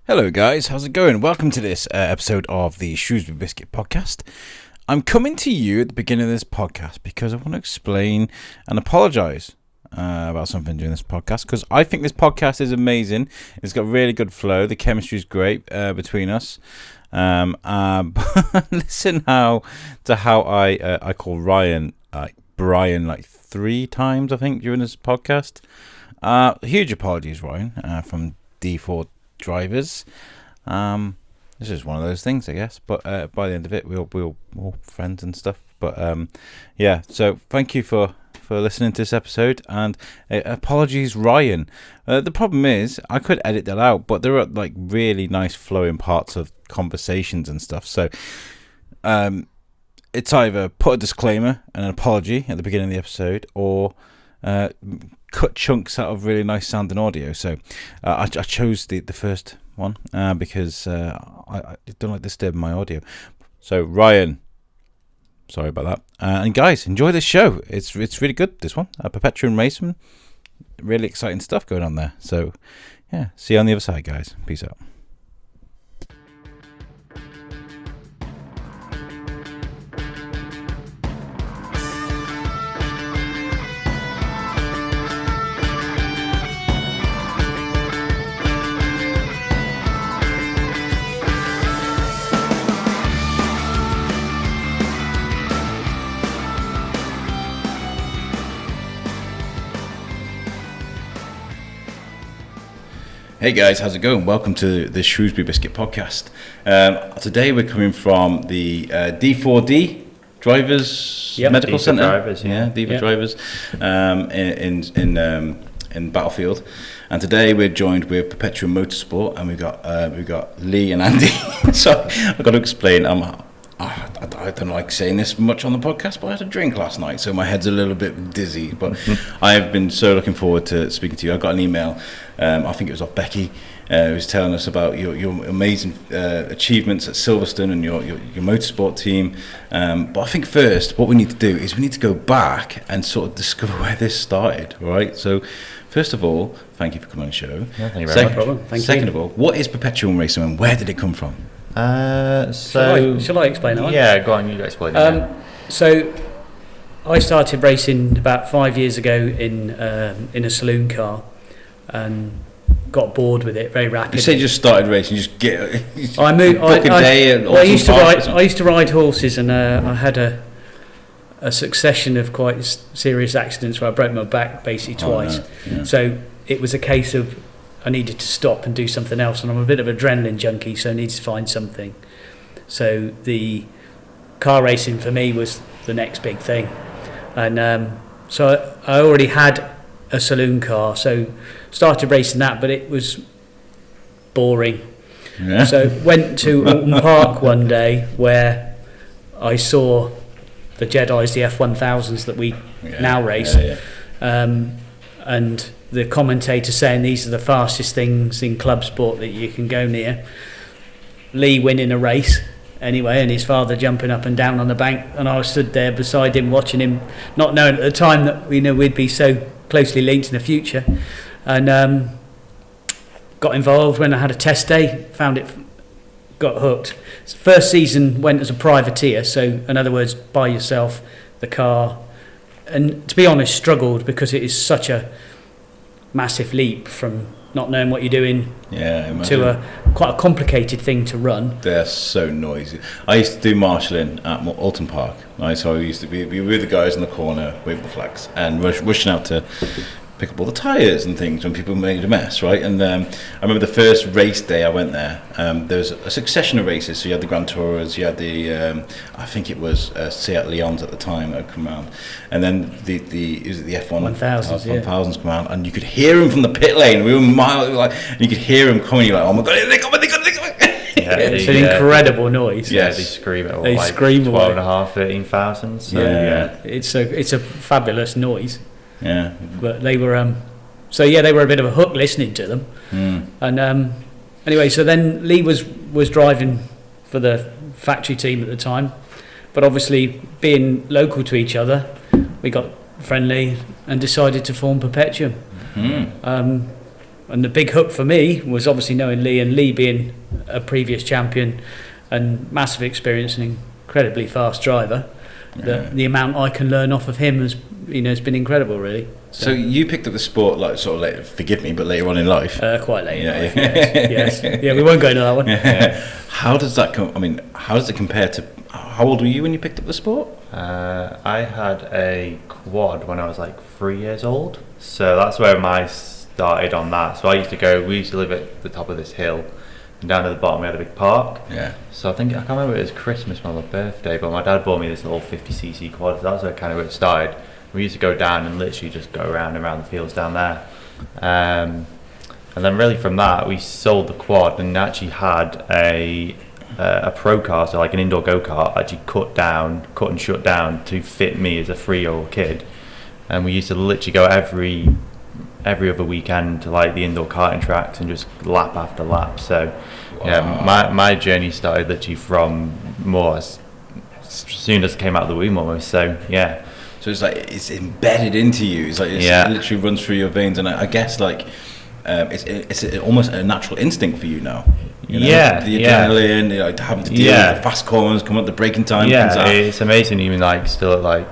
Hello guys, how's it going? Welcome to this episode of the Shrewsbury Biscuit podcast. I'm coming to you at the beginning of this podcast because I want to explain and apologise about something during this podcast, because I think this podcast is amazing. It's got really good flow. The chemistry is great between us. Listen how I call Ryan Brian like 3 times, I think, during this podcast. Huge apologies, Ryan, from D4 drivers. This is one of those things, I guess, but by the end of it we're all friends and stuff. But yeah, so thank you for listening to this episode, and apologies, Ryan. The problem is I could edit that out, but there are like really nice flowing parts of conversations and stuff, so it's either put a disclaimer and an apology at the beginning of the episode, or cut chunks out of really nice sounding audio. So I chose the first one because I don't like disturbing my audio. So Ryan, sorry about that. And guys, enjoy this show. It's really good, this one. Perpetuum Motorsport, really exciting stuff going on there. So yeah, see you on the other side, guys. Peace out. Hey guys, how's it going? Welcome to the Shrewsbury Biscuit podcast. Today we're coming from the D4D Drivers Medical Centre. Drivers, D4 Drivers in Battlefield. And today we're joined with Perpetuum Motorsport, and we've got Lee and Andy. So I've got to explain. I don't like saying this much on the podcast, but I had a drink last night, so my head's a little bit dizzy. But I have been so looking forward to speaking to you. I got an email, I think it was off Becky, who was telling us about your amazing achievements at Silverstone and your motorsport team. But I think first, what we need to do is we need to go back and sort of discover where this started, right? So, first of all, thank you for coming on the show. Yeah, thank you very much. No problem. Second of all, what is Perpetuum Racing and where did it come from? Shall I explain that one? Yeah, go on, you explain it. So I started racing about 5 years ago in a saloon car, and got bored with it very rapidly. You say you just started racing, you just get I moved book a day at I used to ride horses, and I had a succession of quite serious accidents where I broke my back basically twice. No. Yeah. So it was a case of I needed to stop and do something else, and I'm a bit of an adrenaline junkie, so I needed to find something. So the car racing for me was the next big thing, and so I already had a saloon car, so started racing that, but it was boring. Yeah. So went to Alton Park one day where I saw the Jedis, the F1000s that we now race, and the commentator saying these are the fastest things in club sport that you can go near. Lee winning a race anyway, and his father jumping up and down on the bank, and I stood there beside him watching him, not knowing at the time that we'd be so closely linked in the future, and got involved when I had a test day, found it, got hooked. First season went as a privateer, so in other words, by yourself, the car, and to be honest, struggled because it is such a massive leap from not knowing what you're doing to quite a complicated thing to run. They're so noisy. I used to do marshalling at Alton Park, right? So I used to be with the guys in the corner waving the flags and rushing out to pick up all the tyres and things when people made a mess, right? And I remember the first race day I went there, there was a succession of races. So you had the Grand Tourers, you had the I think it was Seat Leons at the time that had come around, and then the F1 1000s come around, and you could hear them from the pit lane. We were miles, like, and you could hear them coming. You're like, oh my god, they got. Yeah, it's an incredible noise. Yeah, they scream at all. They like scream 12,500, 13,000. So it's a fabulous noise. Yeah, but they were they were a bit of a hook listening to them. And anyway, so then Lee was driving for the factory team at the time, but obviously being local to each other, we got friendly and decided to form Perpetuum. And the big hook for me was obviously knowing Lee, and Lee being a previous champion and massive experience and incredibly fast driver. The amount I can learn off of him has been incredible, really. So you picked up the sport like sort of later, forgive me, but later on in life. Quite late in life. Yes. Yeah, we won't go into that one. How does that how does it compare to? How old were you when you picked up the sport? I had a quad when I was like 3 years old, so that's where I started on that. So we used to live at the top of this hill, and down at the bottom we had a big park. Yeah. So I can't remember if it was Christmas or my birthday, but my dad bought me this little 50cc quad. So that's where kind of it started. We used to go down and literally just go around the fields down there. And then really from that, we sold the quad and actually had a pro car, so like an indoor go-kart, actually cut and shut down to fit me as a 3-year-old kid. And we used to literally go every other weekend to like the indoor karting tracks and just lap after lap. So my journey started literally from more as soon as it came out of the womb almost. So yeah. So it's like it's embedded into you. It's like it literally runs through your veins, and I guess like it's almost a natural instinct for you now. The adrenaline, having to deal with the fast corners, come up the braking time. Yeah, it's amazing. Even like still at like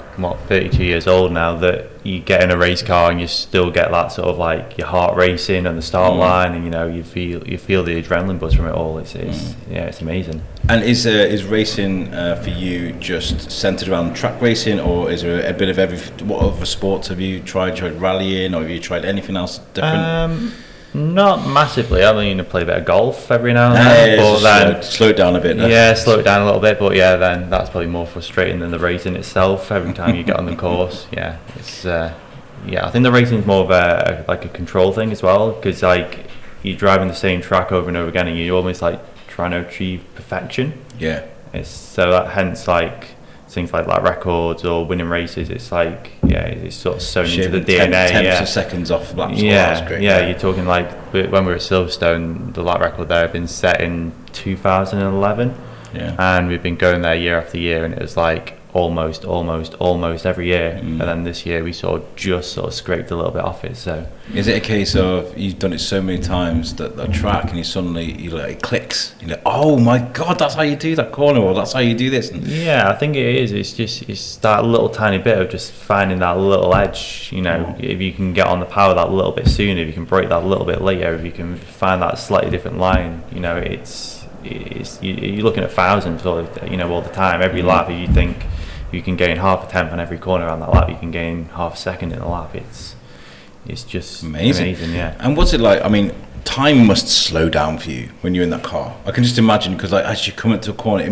32 years old now, that you get in a race car and you still get that sort of like your heart racing and the start line, and you feel the adrenaline buzz from it all. It's amazing. And is racing for you just centered around track racing, or is there a bit of what other sports have you tried? Tried rallying, or have you tried anything else different? Not massively. I mean, I play a bit of golf every now and then. But then slow it down a bit. Slow it down a little bit. But then that's probably more frustrating than the racing itself. Every time you get on the course, it's I think the racing is more of a control thing as well, because like you're driving the same track over and over again, and you're almost like trying to achieve perfection. Yeah. It's so that hence like things like records or winning races, it's like it's sort of sewn into the DNA. Tenths of seconds off laps. That's great. You're talking like when we were at Silverstone, the lap record there had been set in 2011, and we've been going there year after year, and it was like almost every year, and then this year we just scraped a little bit off it. So is it a case of you've done it so many times that the track and it clicks, you're like, oh my god, that's how you do that corner, or that's how you do this? I think it is. It's that little tiny bit of just finding that little edge. If you can get on the power that little bit sooner, if you can brake that a little bit later, if you can find that slightly different line, you're looking at thousands all the time. Every lap, if you think you can gain half a tenth on every corner on that lap, you can gain half a second in a lap. It's just amazing. And what's it like? I mean, time must slow down for you when you're in that car. I can just imagine, because like as you come into a corner,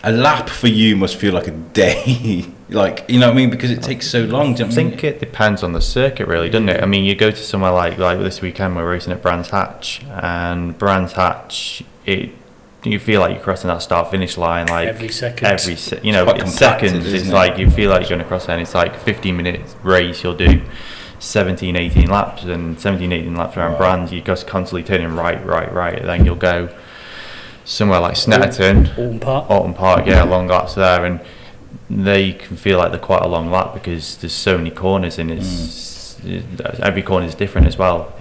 a lap for you must feel like a day. Like, you know what I mean? Because it takes so long. I think it depends on the circuit, really, doesn't it? I mean, you go to somewhere like this weekend, we're racing at Brands Hatch, and Brands Hatch, you feel like you're crossing that start-finish line like every second. It's seconds. It's like you feel like you're going to cross there, and it's like a 15-minute race. You'll do 17, 18 laps, and 17, 18 laps around Brands. You're just constantly turning right. And then you'll go somewhere like Snetterton, Alton Park, long laps there, and they can feel like they're quite a long lap because there's so many corners, and every corner is different as well.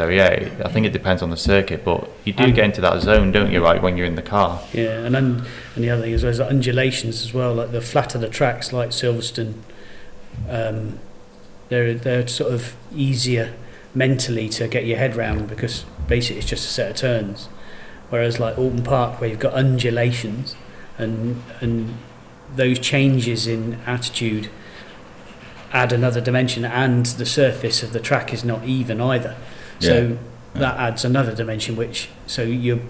I think it depends on the circuit, but you do get into that zone, don't you, like when you're in the car? Yeah, and the other thing is there's undulations as well, like the flatter the tracks like Silverstone, they're sort of easier mentally to get your head round, because basically it's just a set of turns, whereas like Alton Park, where you've got undulations and those changes in attitude add another dimension, and the surface of the track is not even either. So that adds another dimension, your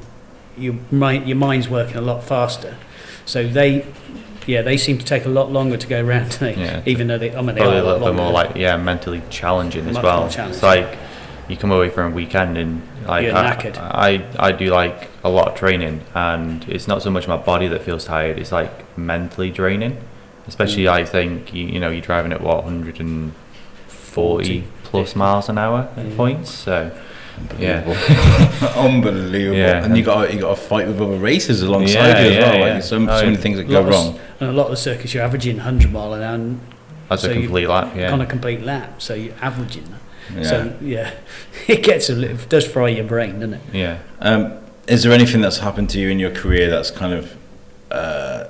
mind's working a lot faster. So they seem to take a lot longer to go around, even though they are probably a little bit more like mentally challenging as well. It's like you come away from a weekend and like you're knackered. I do like a lot of training, and it's not so much my body that feels tired, it's like mentally draining, I think you're driving at 140 plus miles an hour at points, so unbelievable. And you got to fight with other racers alongside you as well. Like so many things that go wrong. And a lot of the circuits you're averaging 100 mile an hour. That's a complete lap. On a complete lap, so you're averaging that. So yeah, it does fry your brain, doesn't it? Yeah. Is there anything that's happened to you in your career that's kind of, I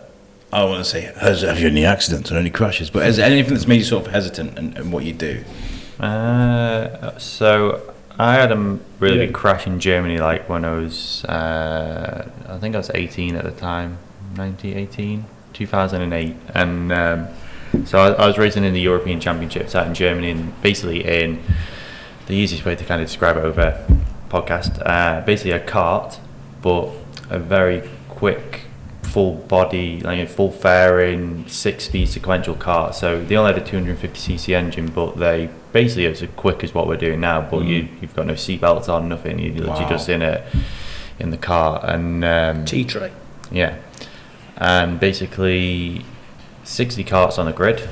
don't want to say, have you had any accidents or any crashes, but is there anything that's made you sort of hesitant in what you do? So I had a really big crash in Germany, like when I was, I think I was 18 at the time, 2008, and so I was racing in the European Championships out in Germany, and basically in the easiest way to kind of describe it over podcast, basically a kart, but a very quick, full body, like full fairing, 6-speed sequential kart. So they only had a 250cc engine, but they basically it's as quick as what we're doing now. But you've got no seatbelts on, nothing. You're literally just in the car and T-tray. Yeah, and basically 60 karts on the grid,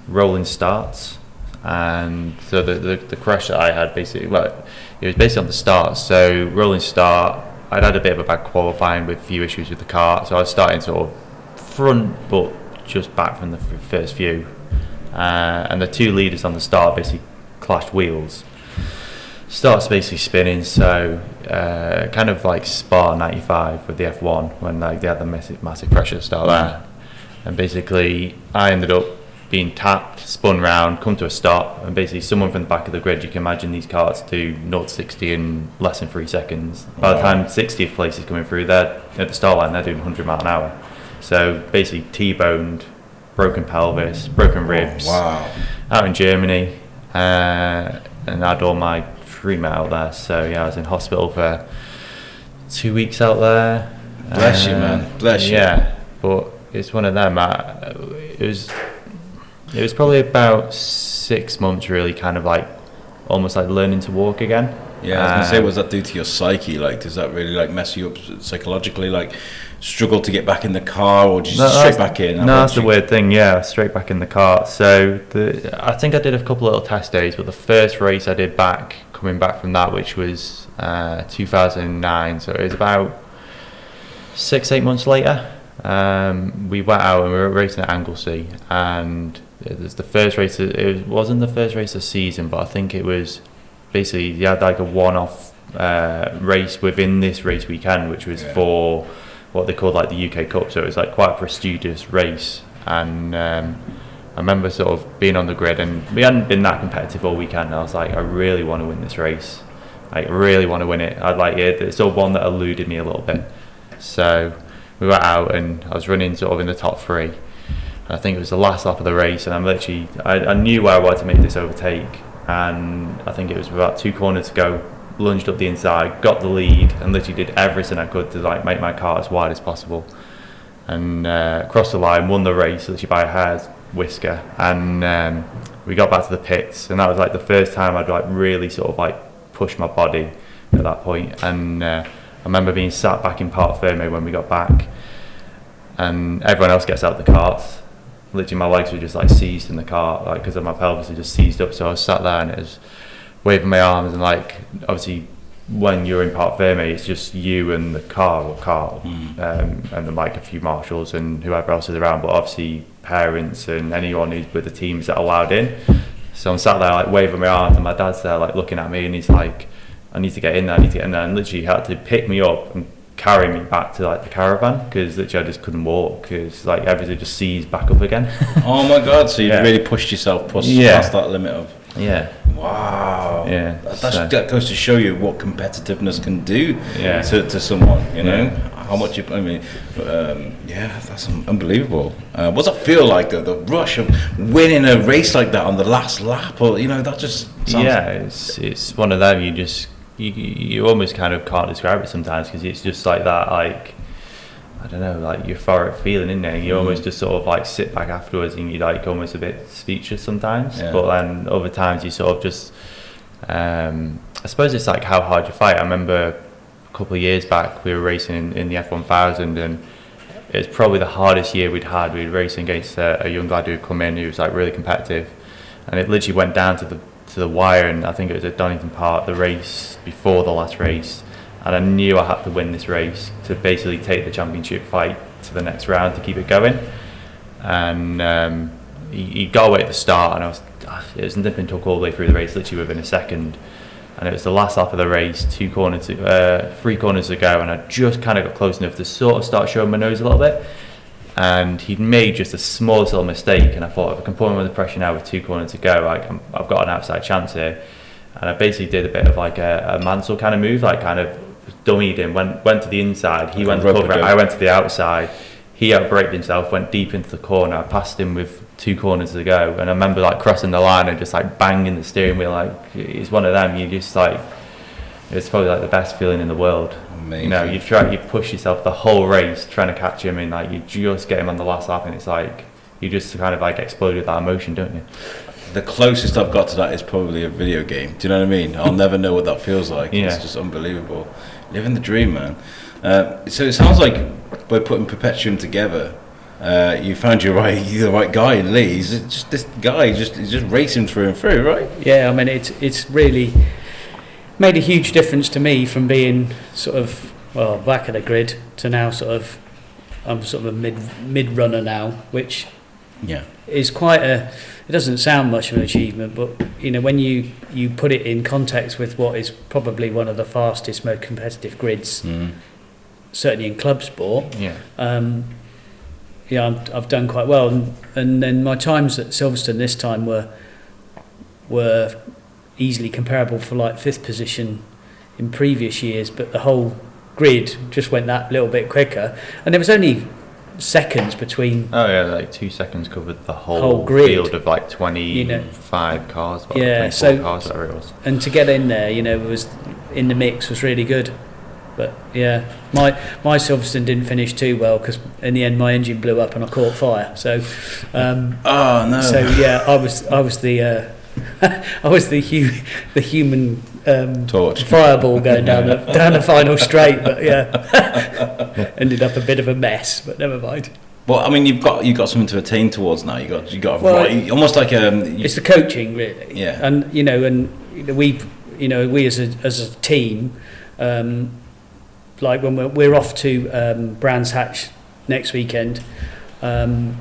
rolling starts, and so the crash that I had basically, well, it was basically on the start. So rolling start, I'd had a bit of a bad qualifying with a few issues with the car, so I was starting sort of front, but just back from the first few, and the two leaders on the start basically clashed wheels. Starts basically spinning, so kind of like Spa 95 with the F1 when like they had the massive pressure to start there. And basically I ended up being tapped, spun round, come to a stop, and basically someone from the back of the grid, you can imagine these karts do 0-60 in less than 3 seconds. By the time 60th place is coming through, they're at the start line, they're doing 100 mile an hour. So basically T-boned, broken pelvis, broken ribs, out in Germany, and I had all my treatment out there. So yeah, I was in hospital for 2 weeks out there. Bless you, man. Bless you. Yeah, but it's one of them. It was probably about 6 months, really, kind of like almost like learning to walk again. Yeah, I was gonna say, what does that do to your psyche? Like, does that really like mess you up psychologically? Like, struggle to get back in the car, or just straight back in? No, that's the weird thing. Yeah, straight back in the car. So I think I did a couple little test days, but the first race I did coming back from that, which was 2009. So it was about 6-8 months later. We went out and we were racing at Anglesey, and it was the first race. It wasn't the first race of the season, but I think it was basically you had like a one-off race within this race weekend, which was for what they called like the UK Cup. So it was like quite a prestigious race, and I remember sort of being on the grid, and we hadn't been that competitive all weekend. And I was like, I really want to win this race. I really want to win it. I'd like it. It's sort of one that eluded me a little bit. So we went out and I was running sort of in the top 3. I think it was the last lap of the race, and I knew where I wanted to make this overtake, and I think it was about 2 corners to go, lunged up the inside, got the lead, and literally did everything I could to like make my car as wide as possible, and crossed the line, won the race literally by a hair's whisker, and we got back to the pits, and that was like the first time I'd like really sort of like pushed my body at that point. And I remember being sat back in Parc Fermé when we got back, and everyone else gets out the carts. Literally my legs were just like seized in the car, like because of my pelvis had just seized up. So I was sat there and it was waving my arms, and like obviously when you're in Parc Fermé, it's just you and the car or Carl, and then like a few marshals and whoever else is around, but obviously parents and anyone who's with the teams that are allowed in. So I'm sat there like waving my arms, and my dad's there like looking at me, and he's like, I need to get in there, and literally he had to pick me up and carry me back to like the caravan, because literally I just couldn't walk, because like everything just seized back up again. Oh my god, so you really pushed yourself past that limit of wow. That goes to show you what competitiveness can do to someone, you know, how much you, I mean, that's unbelievable. What does it feel like, the rush of winning a race like that on the last lap, or you know, that just sounds... it's one of them, you almost kind of can't describe it sometimes, because it's just like that, like, I don't know, like euphoric feeling, isn't it? You almost just sort of like sit back afterwards and you're like almost a bit speechless sometimes, but then other times you sort of just I suppose it's like how hard you fight. I remember a couple of years back we were racing in the F1000, and it's probably the hardest year we'd had. We were racing against a young lad who had come in who was like really competitive, and it literally went down to the wire, and I think it was at Donington Park, the race before the last race, and I knew I had to win this race to basically take the championship fight to the next round to keep it going. And he got away at the start, and I was it was nip and tuck all the way through the race, literally within a second. And it was the last lap of the race, 3 corners to go, and I just kind of got close enough to sort of start showing my nose a little bit. And he'd made just the smallest little mistake, and I thought, if I can put him under pressure now with 2 corners to go, I've got an outside chance here. And I basically did a bit of like a Mansell kind of move, like kind of dummied him, went to the inside, he went to cover it, I went to the outside, he outbraked himself, went deep into the corner, I passed him with 2 corners to go, and I remember like crossing the line and just like banging the steering wheel. Like, it's one of them, you just like, it's probably like the best feeling in the world. Amazing. You know, you push yourself the whole race trying to catch him, and like you just get him on the last lap, and it's like you just kind of like explode with that emotion, don't you? The closest I've got to that is probably a video game. Do you know what I mean? I'll never know what that feels like. Yeah. It's just unbelievable. Living the dream, man. So it sounds like by putting Perpetuum together, you found the right guy in Lee. He's just this guy, he's just racing through and through, right? Yeah, I mean, it's really made a huge difference to me from being sort of, well, back of the grid to now I'm sort of a mid runner now, which is quite it doesn't sound much of an achievement, but you know, when you put it in context with what is probably one of the fastest, most competitive grids, certainly in club sport, I've done quite well, and then my times at Silverstone this time were easily comparable for like 5th position in previous years, but the whole grid just went that little bit quicker, and there was only seconds between. Oh yeah, like 2 seconds covered the whole grid, field of like 25 cars, well, 24 cars, whatever it was. And to get in there, you know, was in the mix was really good. But yeah, my Silverstone didn't finish too well because in the end my engine blew up and I caught fire. So, oh no. So yeah, I was the I was the human torch fireball going down the final straight. But yeah, ended up a bit of a mess. But never mind. Well, I mean, you've got something to attain towards now. You got almost like it's the coaching really. Yeah. And we as a team. Like when we're off to Brands Hatch next weekend, and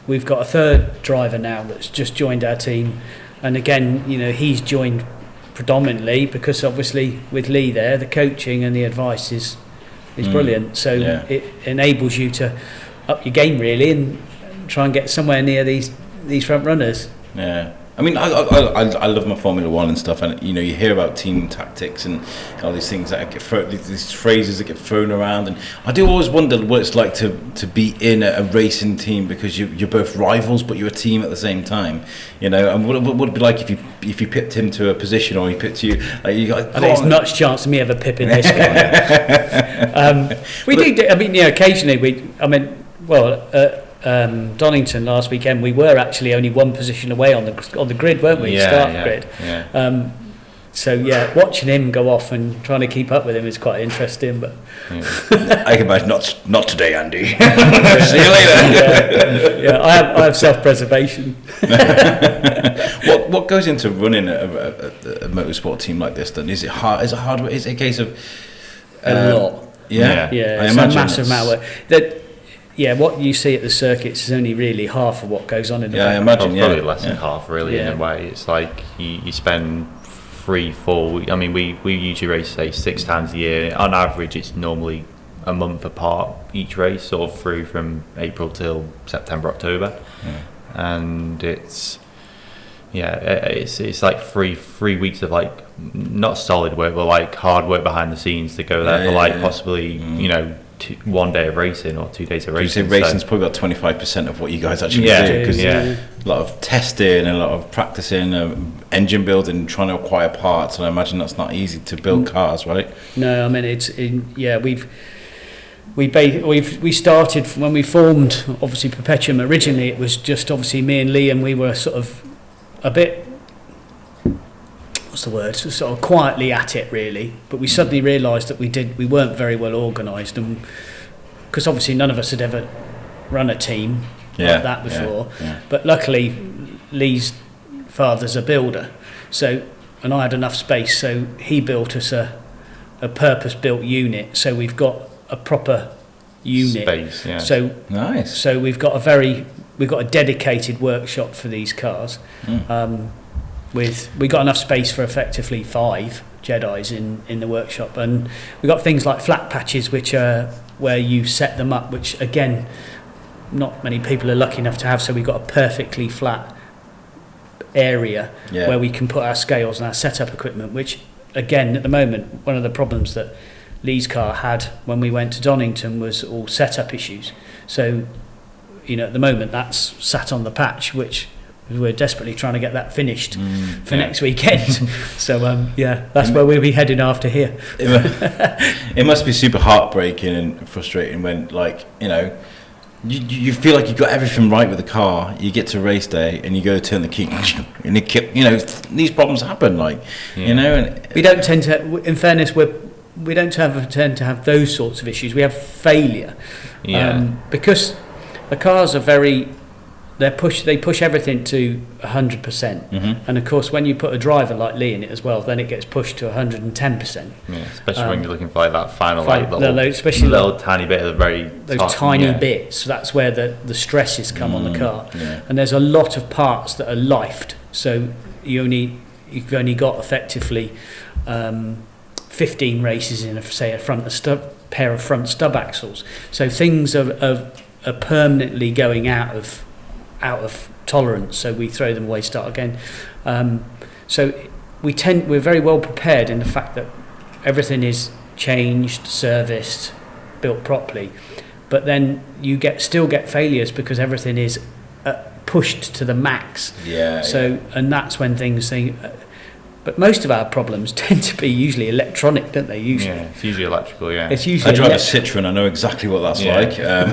we've got a 3rd driver now that's just joined our team, and again, you know, he's joined predominantly because obviously with Lee there, the coaching and the advice is brilliant. So it enables you to up your game really and try and get somewhere near these front runners. Yeah. I mean, I love my Formula One and stuff, and you know, you hear about team tactics and all these things that get these phrases that get thrown around, and I do always wonder what it's like to be in a racing team because you're both rivals, but you're a team at the same time, you know. And what would it be like if you pipped him to a position or he pipped you? There's much chance of me ever pipping this guy. We do. I mean, yeah, occasionally Donington last weekend, we were actually only 1 position away on the grid, weren't we? Grid. Yeah. So yeah, watching him go off and trying to keep up with him is quite interesting. But I can imagine not today, Andy. See you later. Yeah, I have self-preservation. What goes into running a motorsport team like this? Then is it hard? Is it hard? Is it a case of a lot? Yeah. It's a massive amount of work. Yeah, what you see at the circuits is only really half of what goes on in the background. I imagine, probably less than half, really, in a way. It's like you spend 3-4. I mean, we usually race, say, 6 times a year. On average, it's normally a month apart each race, sort of through from April till September, October. And it's like three weeks of like not solid work, but like hard work behind the scenes to go there for possibly, you know, 1 day of racing or 2 days of racing. You say racing's probably about 25% of what you guys actually do, because a lot of testing and a lot of practicing, engine building, trying to acquire parts, and I imagine that's not easy to build cars, right? No, I mean we started when we formed obviously Perpetuum. Originally it was just obviously me and Lee, and we were sort of a bit, what's the word, sort of quietly at it really, but we suddenly realised that we weren't very well organised, and because obviously none of us had ever run a team like that before, but luckily Lee's father's a builder, and I had enough space, so he built us a purpose-built unit, so we've got a proper unit space, so nice. So we've got a very we've got a dedicated workshop for these cars. We got enough space for effectively 5 Jedis in the workshop, and we got things like flat patches, which are where you set them up, which again not many people are lucky enough to have. So we've got a perfectly flat area where we can put our scales and our setup equipment, which again at the moment one of the problems that Lee's car had when we went to Donington was all setup issues. So at the moment that's sat on the patch, which we're desperately trying to get that finished for next weekend. So that's where we'll be heading after here. It must be super heartbreaking and frustrating when, like, you feel like you've got everything right with the car. You get to race day and you go to turn the key, and these problems happen. Like, and we don't tend to. In fairness, we don't tend to have those sorts of issues. We have failure, because the cars are very. They push everything to 100%, and of course when you put a driver like Lee in it as well, then it gets pushed to 110%. Yeah, especially when you're looking for like that final little tiny bit of those tiny bits. That's where the stresses come on the car, and there's a lot of parts that are lifed. So you've only got effectively 15 races in a pair of front stub axles. So things are permanently going out of tolerance, so we throw them away, start again. So we're very well prepared in the fact that everything is changed, serviced, built properly, but then you still get failures because everything is pushed to the max. And that's when things but most of our problems tend to be usually electronic, don't they? Usually, it's usually electrical. It's usually. I drive a Citroen. I know exactly what that's like. Well,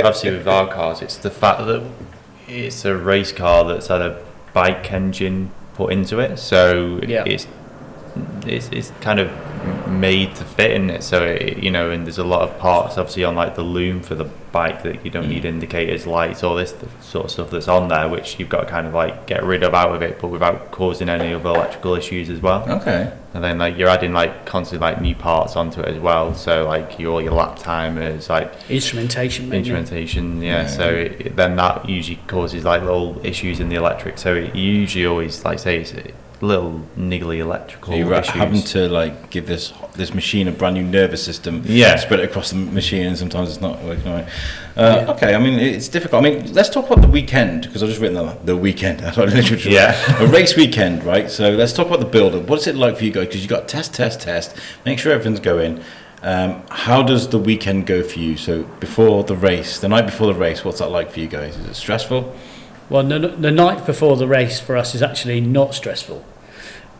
obviously, with our cars, it's the fact that it's a race car that's had a bike engine put into it, so it's kind of made to fit in it. So and there's a lot of parts, obviously, on like the loom for the bike that you don't need indicators, lights, all this sort of stuff that's on there, which you've got to kind of like get rid of out of it, but without causing any other electrical issues as well. Okay. And then like you're adding like constantly like new parts onto it as well. So like all your lap timers, like instrumentation. So then that usually causes like little issues in the electric. So it usually always, like say, it's little niggly electrical issues. You're having to like give this machine a brand new nervous system, spread it across the machine, and sometimes it's not working right. Okay, I mean it's difficult. I mean, let's talk about the weekend, because I've just written the weekend. That's what I literally a race weekend, right? So let's talk about the build-up. What is it like for you guys? Because you got test, make sure everything's going. How does the weekend go for you? So before the race, the night before the race, what's that like for you guys? Is it stressful? Well, the night before the race for us is actually not stressful.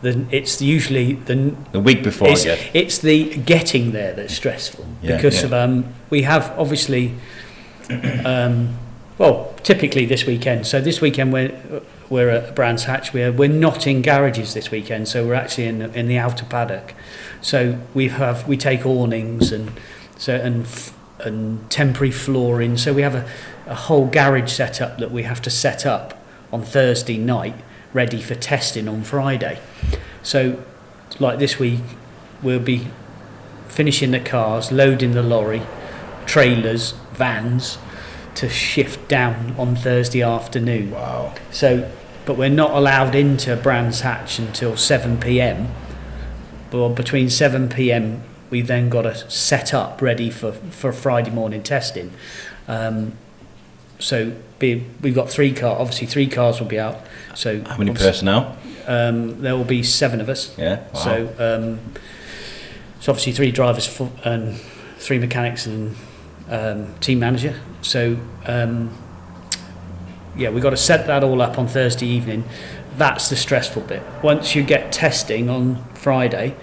It's usually the week before. It's the getting there that's stressful, because of we have obviously typically this weekend. So this weekend we're at Brands Hatch. We're not in garages this weekend, so we're actually in the outer paddock. So we take awnings and temporary flooring. So we have a whole garage setup that we have to set up on Thursday night, ready for testing on Friday. So like this week we'll be finishing the cars, loading the lorry, trailers, vans to shift down on Thursday afternoon. Wow. So but we're not allowed into Brands Hatch until 7 p.m. But between 7 p.m. we've then got to set up ready for Friday morning testing. So we've got 3 cars. Obviously, 3 cars will be out. So how many personnel? There will be 7 of us. Yeah. Wow. So obviously 3 drivers and 3 mechanics and team manager. So we've got to set that all up on Thursday evening. That's the stressful bit. Once you get testing on Friday.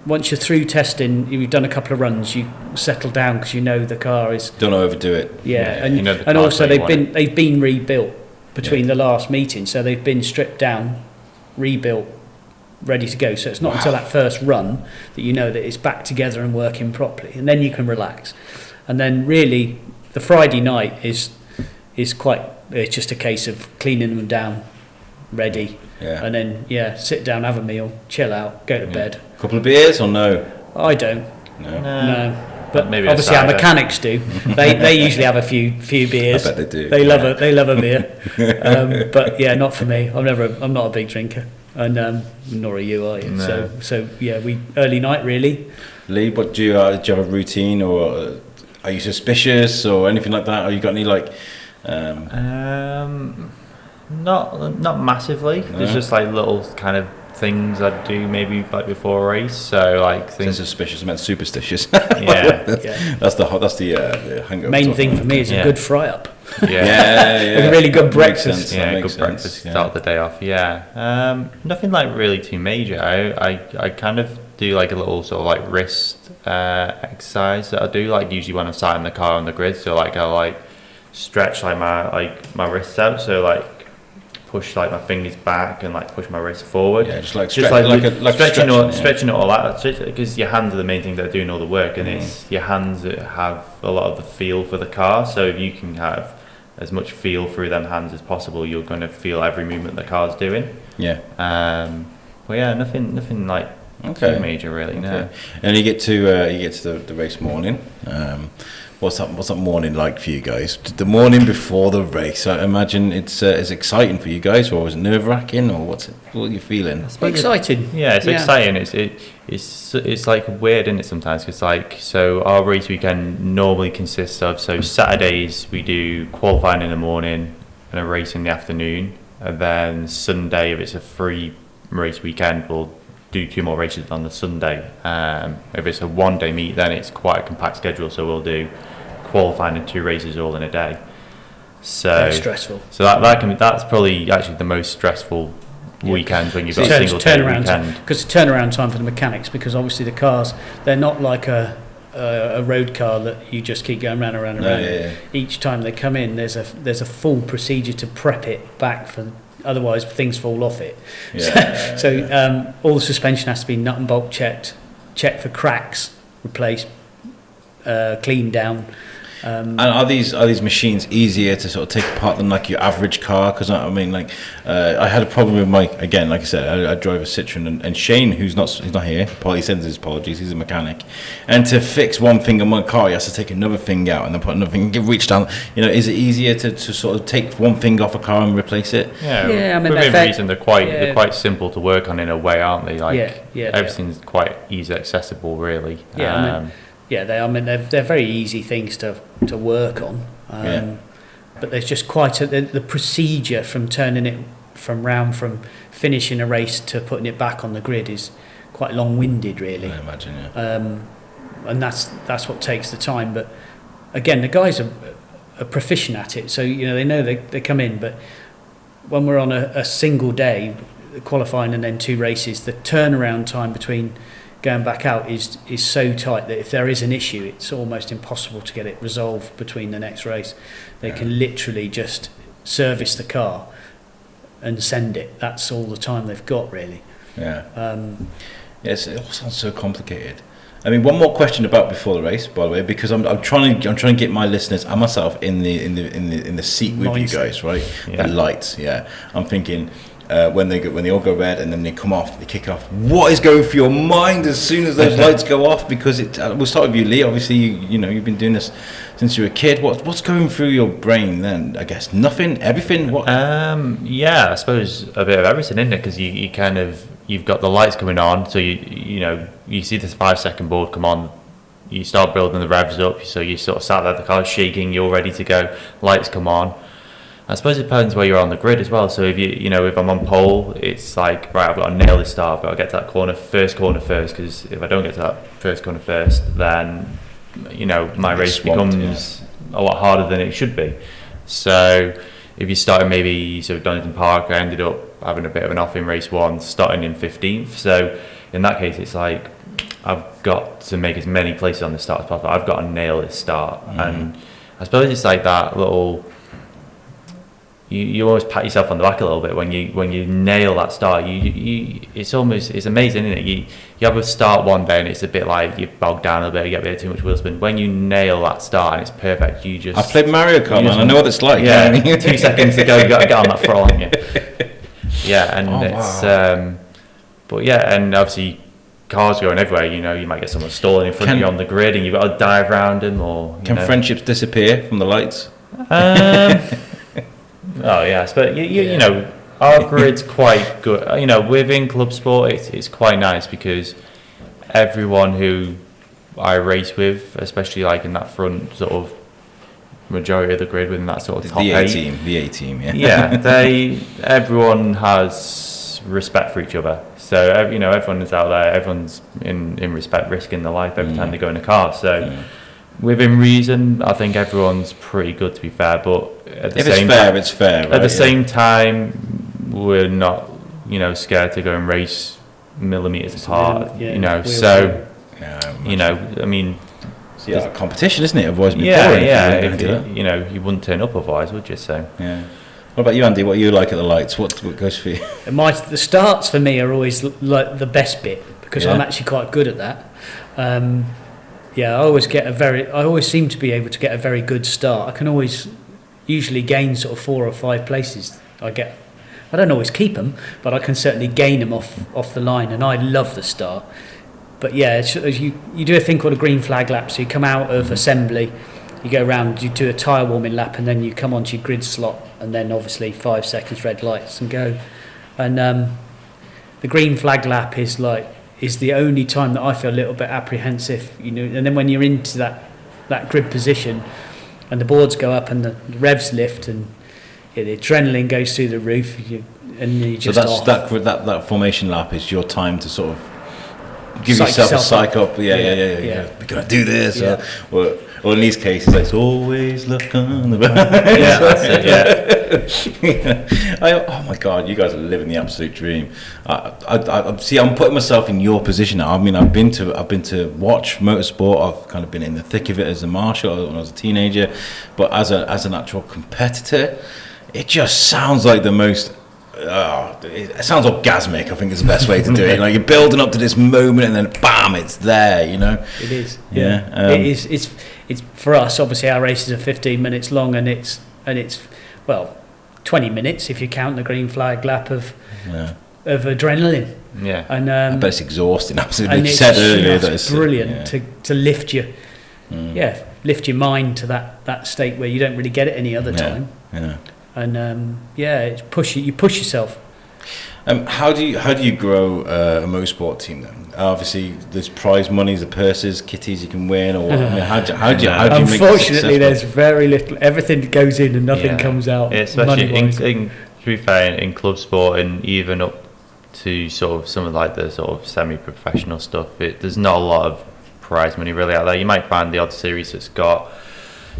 Once you're through testing, you've done a couple of runs, you settle down because you know the car is. Don't overdo it. And also they've been rebuilt between the last meeting, so they've been stripped down, rebuilt, ready to go. So it's not until that first run that you know that it's back together and working properly, and then you can relax. And then really, the Friday night is it's just a case of cleaning them down, ready. And then sit down, have a meal, chill out, go to bed. A couple of beers or no? I don't. No. but maybe obviously our mechanics do. They usually have a few beers. I bet they do. They love a beer. But yeah, not for me. I'm not a big drinker, and nor are you, are you? No. So yeah, we early night really. Lee, what do you have a routine, or are you suspicious or anything like that? Or you got any like? Not massively. No? There's just like little kind of things I do maybe like before a race. So like things. Suspicious, I meant superstitious. Yeah. That's the hangover. Main thing for me is a good fry up. Yeah. A really good breakfast. Good breakfast to start the day off. Yeah. Nothing like really too major. I kind of do like a little sort of like wrist exercise that I do like usually when I'm sat in the car on the grid. So like I like stretch like my wrists out. So like push like my fingers back and like push my wrist forward. Yeah, just like stretching it all out. Because your hands are the main thing that are doing all the work, and it's your hands that have a lot of the feel for the car. So if you can have as much feel through them hands as possible, you're going to feel every movement the car's doing. Yeah. But yeah, nothing like too major really. Okay. No. And you get to the race morning. What's that morning like for you guys? The morning before the race, I imagine it's exciting for you guys, or is it nerve-wracking, or what are you feeling? Exciting. It's exciting. It's like weird, isn't it, sometimes? Because like, so our race weekend normally consists of, so Saturdays we do qualifying in the morning and a race in the afternoon, and then Sunday, if it's a free race weekend, we'll do 2 more races on the Sunday. If it's a one-day meet, then it's quite a compact schedule, so we'll do qualifying and 2 races all in a day. So that's stressful. So that's probably actually the most stressful weekend when you've got a single day weekend. Because it's turnaround time for the mechanics, because obviously the cars, they're not like a road car that you just keep going round and round and round. Yeah. Each time they come in, there's a full procedure to prep it back for. Otherwise, things fall off it. So all the suspension has to be nut and bolt checked for cracks, replaced, cleaned down. And are these machines easier to sort of take apart than like your average car? Because I mean, like I had a problem with like I said, I drive a Citroen, and Shane, he's not here. He sends his apologies. He's a mechanic, and to fix one thing on my car, he has to take another thing out and then put another thing. Reach down. Is it easier to sort of take one thing off a car and replace it? Yeah. I mean, within reason, they're quite simple to work on in a way, aren't they? Like everything's quite easy accessible, really. They. I mean, they're very easy things to work on. But there's just quite the procedure from turning it from finishing a race to putting it back on the grid is quite long-winded, really. I imagine, and that's what takes the time. But again, the guys are proficient at it, so they know they come in. But when we're on a single day, qualifying and then 2 races, the turnaround time between going back out is so tight that if there is an issue, it's almost impossible to get it resolved between the next race. They can literally just service the car and send it. That's all the time they've got, really. Yes, it all sounds so complicated. I mean, one more question about before the race, by the way, because I'm trying to get my listeners and myself in the seat with you guys, right? The lights, I'm thinking. When they all go red and then they kick off. What is going through your mind as soon as those lights go off? Because we'll start with you, Lee. Obviously, you've been doing this since you were a kid. What's going through your brain then? I guess nothing, everything. What? I suppose a bit of everything, isn't it? Because you kind of you've got the lights coming on, so you see this 5-second board come on. You start building the revs up, so you sort of sat there, the car's shaking, you're ready to go. Lights come on. I suppose it depends where you're on the grid as well. So if if I'm on pole, it's like, right, I've got to nail this start, I've got to get to that first corner first, because if I don't get to that first corner first, then my race becomes a lot harder than it should be. So if you started maybe Donington Park, I ended up having a bit of an off in race 1, starting in 15th. So in that case, it's like I've got to make as many places on the start as possible. I've got to nail this start, and I suppose it's like that little. You always pat yourself on the back a little bit when you nail that start. It's amazing, isn't it? You have a start one day and it's a bit like you bog down a bit, you get a bit too much wheel spin. When you nail that start and it's perfect, you just. I've played Mario Kart, man. I know what it's like. Yeah, 2 seconds to go, you got to get on that throttle, haven't you? Yeah, and it's. Wow. But yeah, and obviously cars going everywhere. You might get someone stalling in front of you on the grid, and you've got to dive around them. Or can friendships disappear from the lights? Oh yes, but you know, our grid's quite good. Within club sport, it's quite nice because everyone who I race with, especially like in that front sort of majority of the grid within that sort of top the eight. The A team, yeah. Yeah, everyone has respect for each other. So everyone is out there. Everyone's in respect, risking their life every time they go in a car. So within reason, I think everyone's pretty good, to be fair. But at the same time, it's fair. Right? At the same time, we're not scared to go and race millimeters apart. So I mean. Yeah, competition, isn't it? Otherwise, boring. You wouldn't turn up otherwise, would you? So yeah. What about you, Andy? What you like at the lights? What goes for you? The starts for me are always like the best bit because I'm actually quite good at that. I always seem to be able to get a very good start. I can always usually gain sort of 4 or 5 places. I don't always keep them, but I can certainly gain them off the line, and I love the start. But you do a thing called a green flag lap. So you come out of assembly, you go around, you do a tyre warming lap, and then you come onto your grid slot, and then obviously 5 seconds red lights and go. And the green flag lap is the only time that I feel a little bit apprehensive, And then when you're into that grid position, and the boards go up and the revs lift, and the adrenaline goes through the roof, and you just. So that formation lap is your time to sort of give yourself a psych up. Yeah. We're gonna do this, or in these cases, it's always look on the back. Yeah, that's it. Oh my God, you guys are living the absolute dream. I see. I'm putting myself in your position now. I mean, I've been to watch motorsport. I've kind of been in the thick of it as a marshal when I was a teenager, but as an actual competitor, it just sounds like the most. It sounds orgasmic. I think is the best way to do it. Like you're building up to this moment, and then bam, it's there. It is. Yeah. It is. It's for us. Obviously, our races are 15 minutes long, and it's 20 minutes if you count the green flag lap of adrenaline. Yeah. And I bet it's exhausting. Absolutely. And you said earlier that it's brilliant to lift you. Lift your mind to that state where you don't really get it any other time. Yeah. And it's you push yourself. How do you grow a motorsport team then? Obviously, there's prize monies, the purses, kitties you can win, or how do you Unfortunately, there's very little. Everything goes in and nothing comes out. Especially to be fair, in club sport and even up to sort of some of like the sort of semi-professional stuff, there's not a lot of prize money really out there. You might find the odd series that's got.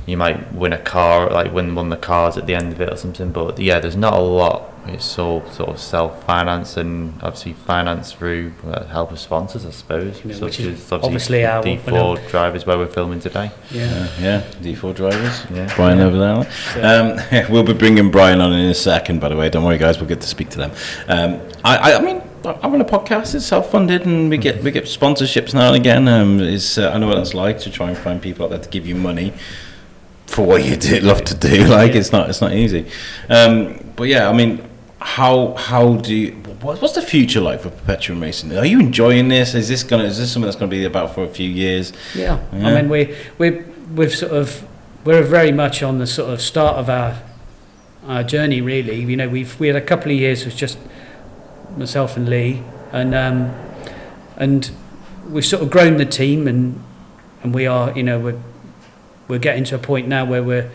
You might win a car, like win one of the cars at the end of it or something, but there's not a lot. It's all sort of self-finance and obviously finance through help of sponsors, I suppose, such as obviously our D4 drivers where we're filming today. D4 drivers. Brian over there. We'll be bringing Brian on in a second, by the way. Don't worry, guys, we'll get to speak to them. I mean, I run a podcast. It's self-funded, and we get sponsorships now and again. I know what that's like to try and find people out there to give you money for what you love to do. It's not easy. But I mean, how do you? What's the future like for Perpetuum Racing? Are you enjoying this? Is this something that's going to be about for a few years? Yeah. I mean, we're very much on the sort of start of our journey. Really, we had a couple of years with just myself and Lee, and we've sort of grown the team, and we are we're getting to a point now where we're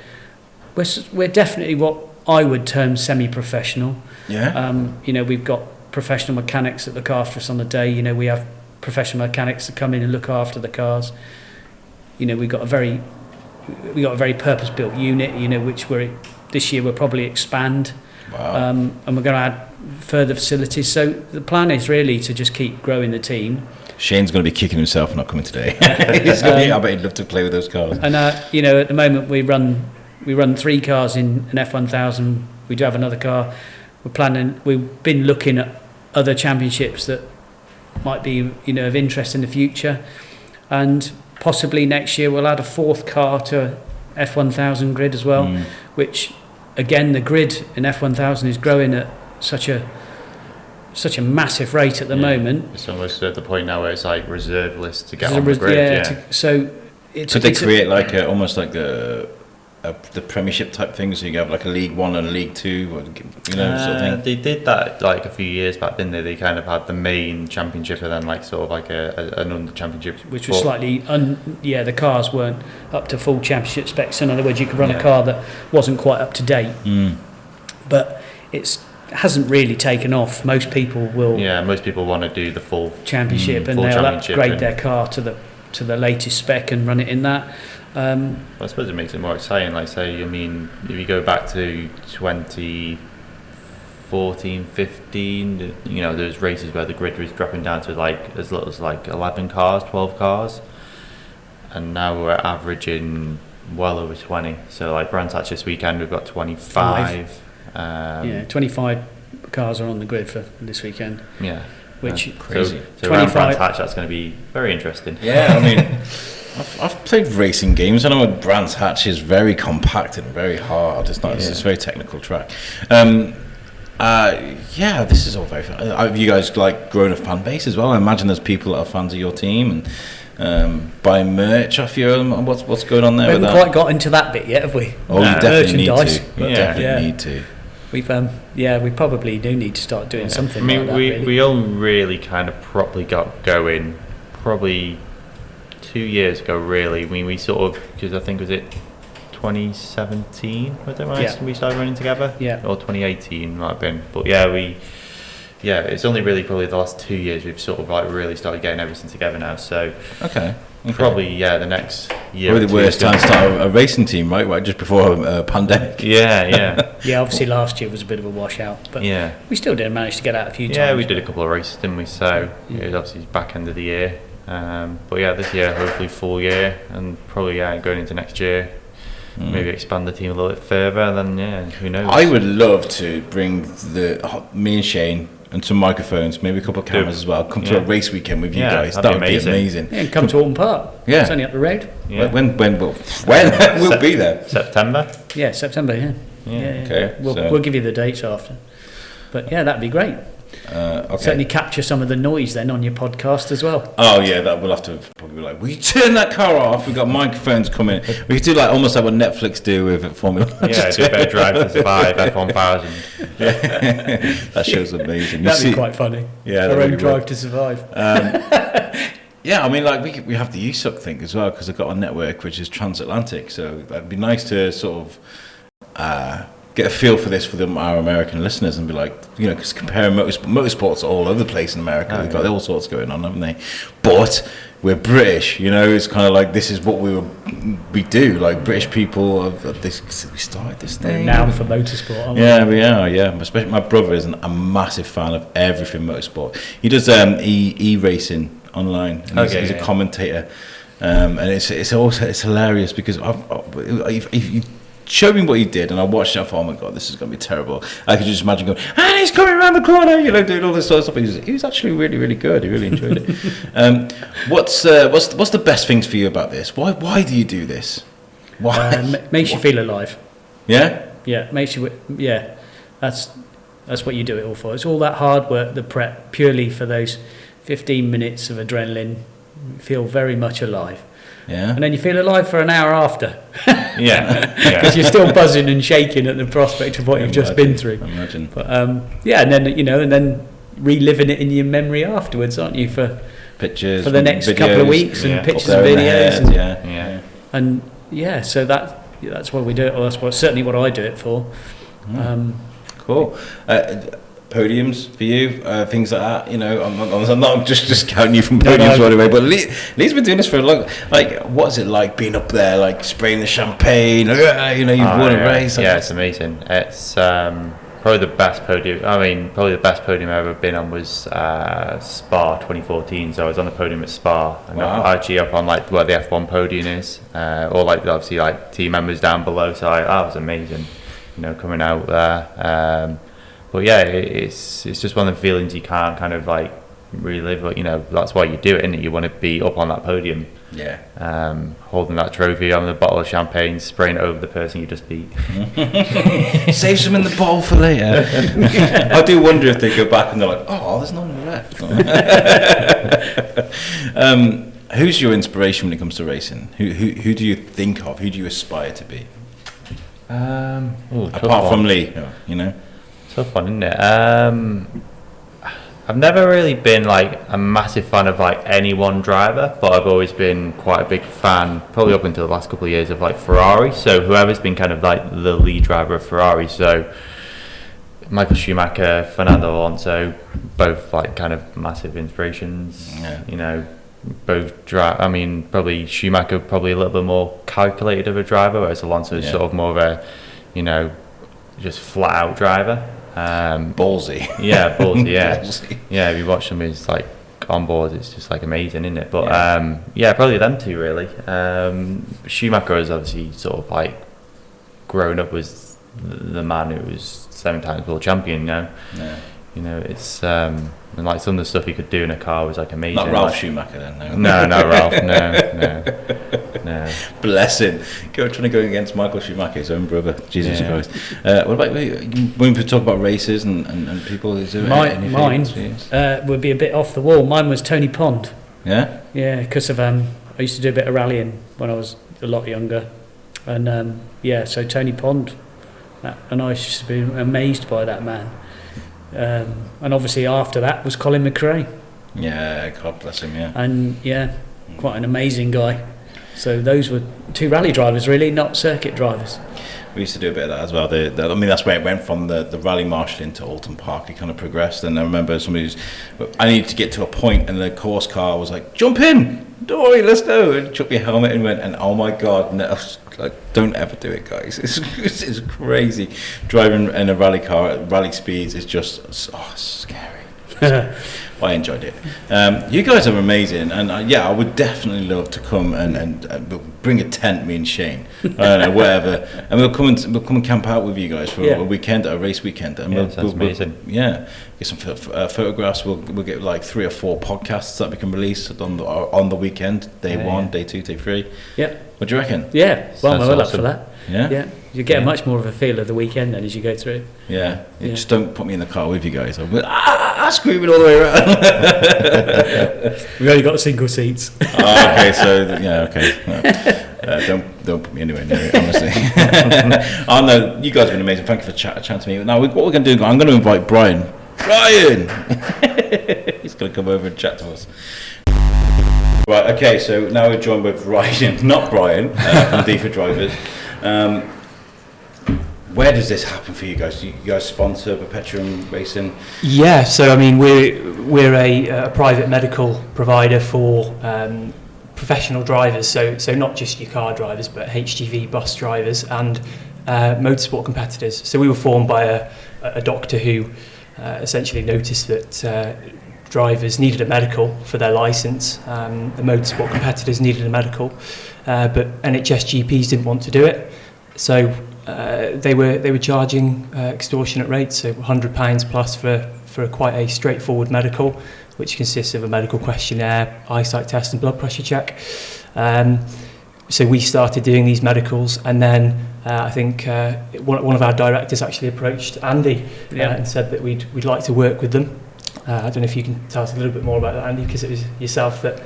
definitely what I would term semi-professional. Yeah. We've got professional mechanics that look after us on the day. We have professional mechanics that come in and look after the cars. We've got a very purpose-built unit. Which this year we'll probably expand. Wow. And we're going to add further facilities. So the plan is really to just keep growing the team. Shane's going to be kicking himself for not coming today. I bet he'd love to play with those cars. And at the moment we run 3 cars in an F1000. We do have another car. We've been looking at other championships that might be of interest in the future, and possibly next year we'll add a 4th car to F1000 grid as well. Which again, the grid in F1000 is growing at such a such a massive rate at the moment. It's almost at the point now where it's like reserve list to get There's on the grid. so it's Could they create like almost like the Premiership type thing, so you have like a League One and a League Two, or, sort of thing? They did that like a few years back, didn't they? They kind of had the main championship and then like sort of like an under championship, which was slightly the cars weren't up to full championship specs. In other words, you could run a car that wasn't quite up to date. But it hasn't really taken off. Most people will most people want to do the full championship, and they'll upgrade their car to the latest spec and run it in that. Well, I suppose it makes it more exciting. Like, say, if you go back to 2014, 15, there's races where the grid was dropping down to like as little as like 11 cars, 12 cars, and now we're averaging well over 20. So like Brands Hatch this weekend, we've got 25. 25 cars are on the grid for this weekend. Yeah, which crazy. So around Brands Hatch, that's going to be very interesting. Yeah, I mean, I've played racing games. I know Brands Hatch is very compact and very hard. It's not. It's a very technical track. This is all very fun. Have you guys like grown a fan base as well? I imagine there's people that are fans of your team and buying merch off you. What's going on there? We haven't quite got into that bit yet, have we? Oh, you definitely merchandise. need to. We've we probably do need to start doing something. I mean, like that, really. we all really kind of properly got going probably 2 years ago. Really, we sort of, because I think was it 2017 we started running together, or 2018 might have been. But it's only really probably the last 2 years we've sort of like really started getting everything together now. So probably the next year. Probably the worst time to start a racing team, right? Just before a pandemic. Yeah. Obviously last year was a bit of a washout, but we still did manage to get out a few times. Yeah, we did a couple of races, didn't we? So it was obviously back end of the year. But this year hopefully full year, and probably going into next year. Maybe expand the team a little bit further. Then who knows? I would love to bring me and Shane and some microphones, maybe a couple of cameras as well. Come to a race weekend with you guys. That would be amazing. Yeah, and come to Alton Park. Yeah, it's only up the road. Yeah. When we'll be there. September. Yeah, September. Yeah. Okay. We'll give you the dates after. But that'd be great. Certainly capture some of the noise then on your podcast as well. Oh yeah, that we'll have to probably will you turn that car off? We've got microphones coming. We could do like almost like what Netflix do with Formula 1. Yeah, do a bit of Drive to Survive, F1000. That show's amazing. That'd be quite funny. Yeah, our own Drive to Survive. I mean, like we have the USUC thing as well, because I've got a network which is transatlantic. So that'd be nice to sort of get a feel for this for our American listeners and be like, because comparing motorsports all over the place in America, they've got all sorts going on, haven't they? But we're British, it's kind of like this is what we do. Like British people, we started this thing. We're now for motorsport, aren't we? Yeah, we are. Yeah, especially my brother is a massive fan of everything motorsport. He does e-racing online. And he's a commentator, and it's hilarious because if you showed me what he did, and I watched it. I thought, oh my god, this is going to be terrible. I could just imagine going, and he's coming around the corner, doing all this sort of stuff. He was actually really, really good. He really enjoyed it. What's the best things for you about this? Why do you do this? Why? Makes you feel alive. Yeah. Yeah, makes you. Yeah, that's what you do it all for. It's all that hard work, the prep, purely for those 15 minutes of adrenaline. You feel very much alive. Yeah. And then you feel alive for an hour after. Because you're still buzzing and shaking at the prospect of what you've just been through. Imagine. But and then and then reliving it in your memory afterwards, aren't you? For pictures for the next couple of weeks and pictures and videos. And so that's why we do it. Or that's certainly what I do it for. Cool. Podiums for you, things like that. I'm not just counting you from podiums right away, but Lee's been doing this for a long. Like, what is it like being up there, like spraying the champagne? You've won a race. Yeah, it's amazing. It's probably the best podium. Probably the best podium I've ever been on was Spa 2014. So I was on the podium at Spa, and actually up on like where the F1 podium is, or like obviously like team members down below. So that was amazing. Coming out there. But it's just one of the feelings you can't kind of like relive. But that's why you do it, isn't it? You want to be up on that podium, holding that trophy, having a bottle of champagne, spraying it over the person you just beat. Save some in the bottle for later. I do wonder if they go back and they're like, oh, there's no one left. Who's your inspiration when it comes to racing? Who do you think of? Who do you aspire to be? Apart from Lee, Tough one, isn't it? I've never really been like a massive fan of like any one driver, but I've always been quite a big fan, probably up until the last couple of years, of like Ferrari. So whoever's been kind of like the lead driver of Ferrari. So Michael Schumacher, Fernando Alonso, both like kind of massive inspirations. Yeah. Both probably Schumacher probably a little bit more calculated of a driver, whereas Alonso is sort of more of a, just flat out driver. Ballsy. Yeah, ballsy. Yeah, Ballsy. Yeah. If you watch them, it's like on board, it's just like amazing, isn't it? But probably them two really. Schumacher has obviously sort of like grown up as the man who was 7 times world champion. It's and like some of the stuff he could do in a car was like amazing. Not Ralph Schumacher then, no. No, Ralph, no. Bless him. Trying to go against Michael Schumacher, his own brother. Jesus Christ. What about when we talk about races and people? Is there mine would be a bit off the wall. Mine was Tony Pond. Yeah. Yeah, because of I used to do a bit of rallying when I was a lot younger, and so Tony Pond, and I used to be amazed by that man. And obviously after that was Colin McRae. Yeah, God bless him. Yeah. And quite an amazing guy. So those were 2 rally drivers, really, not circuit drivers. We used to do a bit of that as well. That's where it went from the rally marshal into Alton Park. It kind of progressed, and I remember I needed to get to a point, and the course car was like, "Jump in, don't worry, let's go." And took your helmet and went, and oh my God, no, like, don't ever do it, guys. It's crazy. Driving in a rally car at rally speeds is just scary. I enjoyed it. You guys are amazing, and I would definitely love to come and bring a tent, me and Shane. I don't know, whatever, and we'll come and camp out with you guys for a weekend, a race weekend, and sounds amazing. Get some photographs. We'll get like 3 or 4 podcasts that we can release on the weekend, day 1, day 2, day 3. Yeah. What do you reckon? Yeah. Well, we're awesome. up for that. Yeah. You get much more of a feel of the weekend then as you go through. Yeah. Just don't put me in the car with you guys. I'm screaming all the way around. We've only got single seats. Okay. So okay. No. Don't put me anywhere near it, honestly. Oh no, you guys have been amazing. Thank you for chatting to me. Now, what we're going to do? I'm going to invite Brian. He's going to come over and chat to us. Right. Okay. So now we're joined with Ryan, not Brian, from D for Drivers. Where does this happen for you guys? Do you guys sponsor Perpetuum Racing? Yeah, so I mean we're a private medical provider for professional drivers, so not just your car drivers, but HGV bus drivers and motorsport competitors. So we were formed by a doctor who essentially noticed that drivers needed a medical for their licence. The motorsport competitors needed a medical, but NHS GPs didn't want to do it. So they were charging extortionate rates, so £100 plus for quite a straightforward medical, which consists of a medical questionnaire, eyesight test and blood pressure check. So we started doing these medicals, and then I think one of our directors actually approached Andy and said that we'd like to work with them. I don't know if you can tell us a little bit more about that, Andy, because it was yourself that...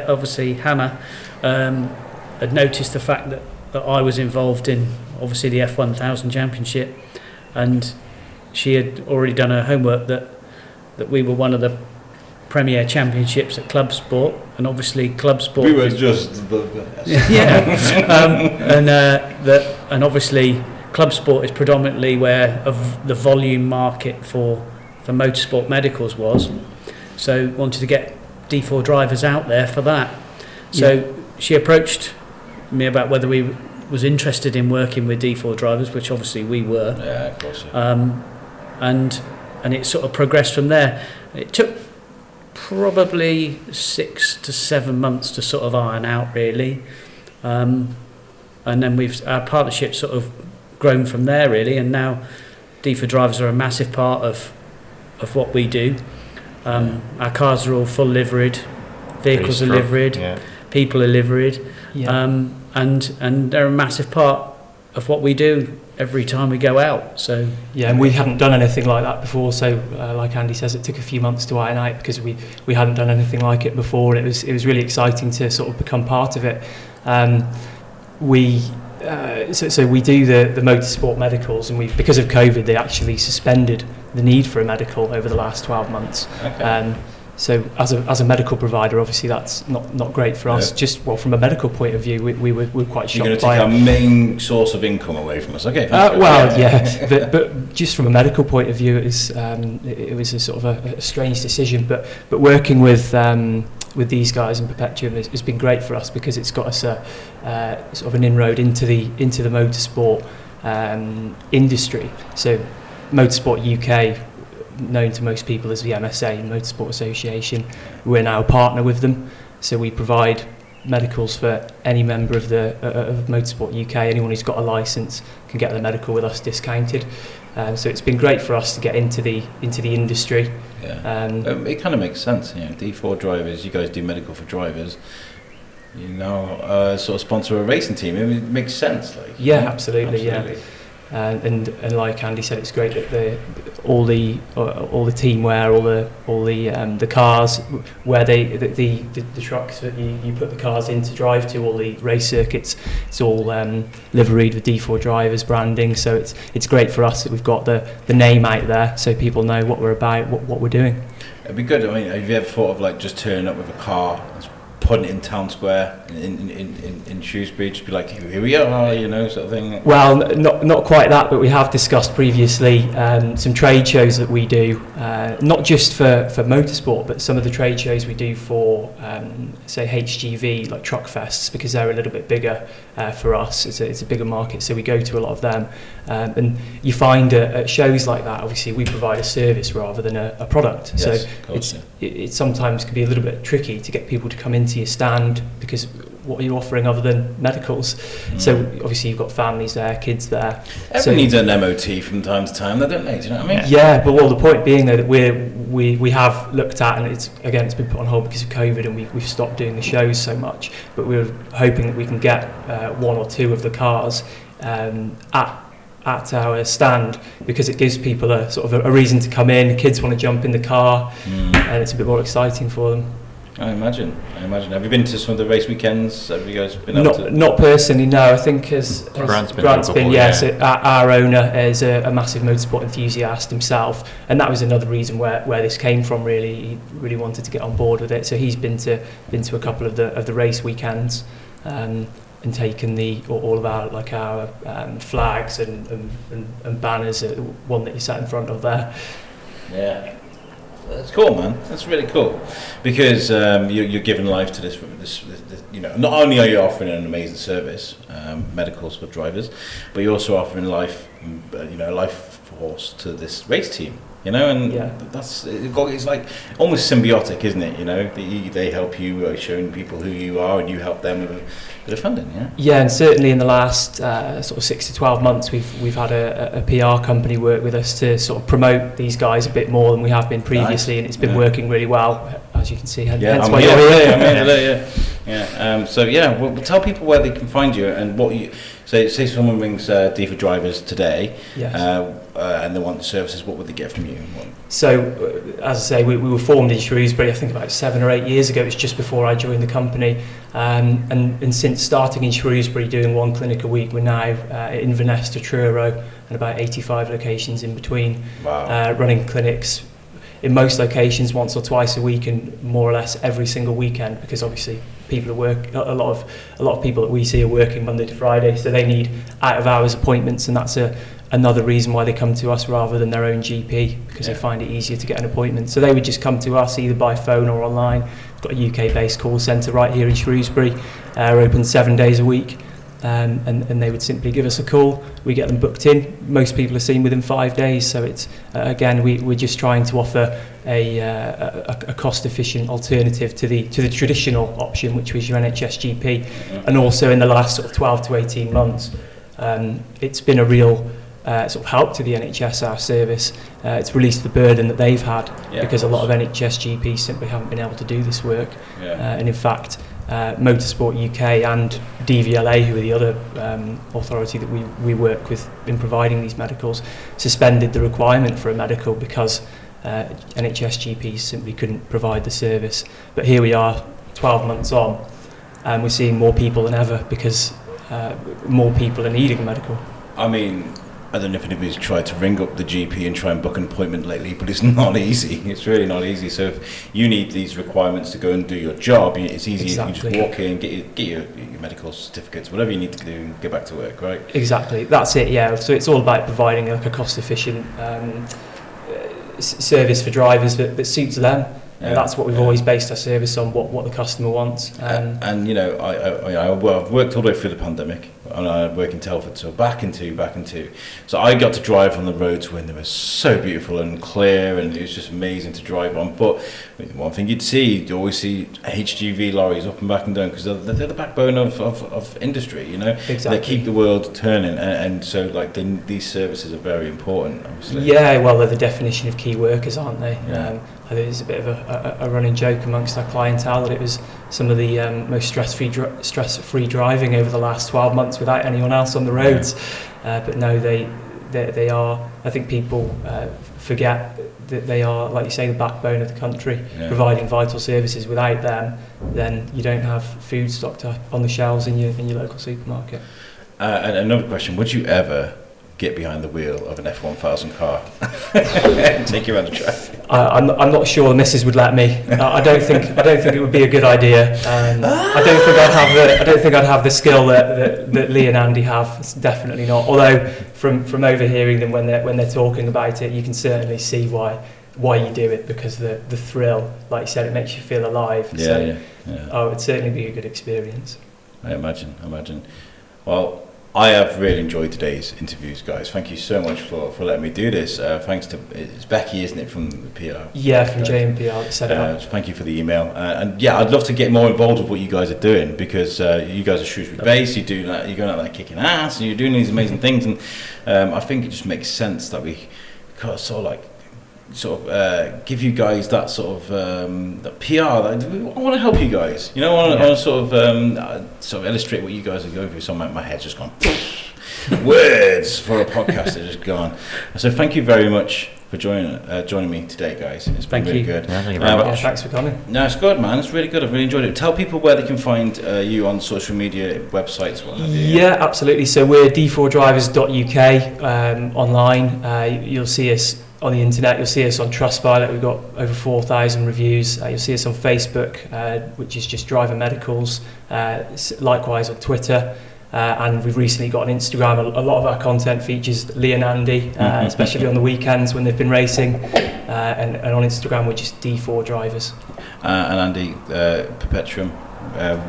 Obviously Hannah had noticed the fact that I was involved in, obviously, the F1000 Championship, and she had already done her homework that we were one of the premier championships at club sport, and obviously club sport... We were just the best. And obviously club sport is predominantly where the volume market for motorsport medicals was, so wanted to get D4 drivers out there for that. So she approached me about whether we was interested in working with D4 drivers, which obviously we were. Yeah, of course. And it sort of progressed from there. It took probably 6 to 7 months to sort of iron out, really. And then our partnership sort of grown from there, really, and now D4 drivers are a massive part of what we do. Our cars are all full liveried, vehicles are Pretty liveried, Yeah. people are liveried, Yeah. and they're a massive part of what we do every time we go out. So Yeah, and we hadn't done anything like that before. So, like Andy says, it took a few months to iron out because we hadn't done anything like it before, and it was really exciting to sort of become part of it. So we do the motorsport medicals, and because of COVID, they actually suspended the need for a medical over the last 12 months. Okay. So as a medical provider, obviously that's not great for us. No. Just from a medical point of view, we were quite You're going shocked to take by our it. main source of income away from us. Okay. Well, yeah, but just from a medical point of view, it was a sort of a strange decision. But working with these guys in Perpetuum has been great for us because it's got us a sort of an inroad into the motorsport industry. So Motorsport UK, known to most people as the MSA, Motorsport Association, we're now a partner with them. So we provide medicals for any member of Motorsport UK. Anyone who's got a licence can get the medical with us discounted. So it's been great for us to get into the industry. Yeah. It kind of makes sense. D4 drivers, you guys do medical for drivers. You know, sort of sponsor a racing team. It makes sense. Yeah, absolutely. Yeah. And like Andy said, it's great that all the teamwear, all the cars where the trucks that you put the cars in to drive to, all the race circuits, it's all liveried with D4 drivers branding. So it's great for us that we've got the name out there, so people know what we're about, what we're doing. It'd be good. I mean, have you ever thought of just turning up with a car, putting it in town square in Shrewsbury, just be like, here we are, sort of thing? Well, not quite that, but we have discussed previously some trade shows that we do, not just for motorsport, but some of the trade shows we do for, say, HGV, like truck fests, because they're a little bit bigger for us. It's a bigger market, so we go to a lot of them. And you find at shows like that, obviously, we provide a service rather than a product. Yes, so of course, it sometimes can be a little bit tricky to get people to come into your stand, because what are you offering other than medicals? So obviously you've got families there, kids there. Everyone needs an MOT from time to time, don't they? Do you know what I mean? Yeah, but the point being though that we have looked at, and it's been put on hold because of COVID, and we've stopped doing the shows so much. But we're hoping that we can get one or two of the cars at our stand, because it gives people a sort of a reason to come in. Kids want to jump in the car, and it's a bit more exciting for them. I imagine. Have you been to some of the race weekends? Have you guys been up to? Not personally, no. I think as Grant's been, yes. Yeah. So our owner is a massive motorsport enthusiast himself, and that was another reason where this came from. Really, he really wanted to get on board with it. So he's been to a couple of the race weekends, and taken all of our flags and banners. One that you sat in front of there. Yeah. That's cool, man. That's really cool, because you're giving life to this. Not only are you offering an amazing service, medicals for drivers, but you're also offering life force to this race team. And it's like almost symbiotic, isn't it? They help you, showing people who you are, and you help them with a bit of funding. Yeah, and certainly in the last sort of 6 to 12 months, we've had a PR company work with us to sort of promote these guys a bit more than we have been previously, and it's been working really well, as you can see. Hence why you're here. Well, tell people where they can find you and what you. Say someone brings D for drivers today, yes. And they want the services. What would they get from you? So, as I say, we were formed in Shrewsbury, I think about 7 or 8 years ago. It was just before I joined the company. And since starting in Shrewsbury, doing one clinic a week, we're now at Inverness to Truro, and about 85 locations in between. Wow. Running clinics in most locations once or twice a week, and more or less every single weekend, because obviously people at work, a lot of people that we see are working Monday to Friday, so they need out of hours appointments, and that's another reason why they come to us rather than their own GP, because they find it easier to get an appointment. So they would just come to us either by phone or online. We've got a UK based call centre right here in Shrewsbury. We're open 7 days a week. And they would simply give us a call. We get them booked in. Most people are seen within 5 days. So it's again, we're just trying to offer a cost-efficient alternative to the traditional option, which was your NHS GP. And also in the last sort of 12 to 18 months, it's been a real sort of help to the NHS, our service. It's released the burden that they've had, because a lot of NHS GPs simply haven't been able to do this work. And in fact, Motorsport UK and DVLA, who are the other authority that we work with in providing these medicals, suspended the requirement for a medical because NHS GPs simply couldn't provide the service. But here we are, 12 months on, and we're seeing more people than ever because more people are needing a medical. I mean, I don't know if anybody's tried to ring up the GP and try and book an appointment lately, but it's not easy. It's really not easy. So if you need these requirements to go and do your job, it's easy. Exactly. You just walk in, get your medical certificates, whatever you need to do, and get back to work, right? Exactly, that's it, yeah. So it's all about providing like a cost-efficient service for drivers that suits them. And that's what we've always based our service on, what the customer wants. And you know, I've worked all the way through the pandemic, and I work in Telford, so back in two. So I got to drive on the roads when they were so beautiful and clear, and it was just amazing to drive on. But one thing you'd always see HGV lorries up and back and down, because they're the backbone of industry, you know. Exactly. They keep the world turning, and so like these services are very important, obviously. Yeah, well, they're the definition of key workers, aren't they? Yeah. I think it's a bit of a running joke amongst our clientele that it was some of the most stress-free driving over the last 12 months without anyone else on the roads. But no, they are. I think people forget that they are, like you say, the backbone of the country, providing vital services. Without them, then you don't have food stocked up on the shelves in your local supermarket. And another question: would you ever get behind the wheel of an F1000 car and take you around the track? I'm not sure the missus would let me. I don't think it would be a good idea. I don't think I'd have the skill that Lee and Andy have. It's definitely not. Although from overhearing them when they're talking about it, you can certainly see why you do it, because the thrill, like you said, it makes you feel alive. It would certainly be a good experience. I imagine. Well, I have really enjoyed today's interviews, guys. Thank you so much for letting me do this. Thanks to, it's Becky, isn't it, from the PR? Yeah, from JMPR that set it up. Thank you for the email. And yeah, I'd love to get more involved with what you guys are doing, because you guys are Shrewsbury based, you're going out there kicking ass, and you're doing these amazing things. And I think it just makes sense that we give you guys that sort of that PR. I want to help you guys. You know, I want to sort of illustrate what you guys are going through. So my head's just gone. Words for a podcast are just gone. So thank you very much for joining me today, guys. It's been really good. Yeah, thank you very much. Thanks for coming. No, it's good, man. It's really good. I've really enjoyed it. Tell people where they can find you on social media, websites, what have you. Yeah, absolutely. So we're d4drivers.uk online. You'll see us on the internet. You'll see us on Trustpilot. We've got over 4,000 reviews. You'll see us on Facebook, which is just Driver Medicals. Likewise on Twitter. And we've recently got an Instagram. A lot of our content features Lee and Andy, especially on the weekends when they've been racing. And on Instagram, we're just D4 Drivers. And Andy, Perpetuum,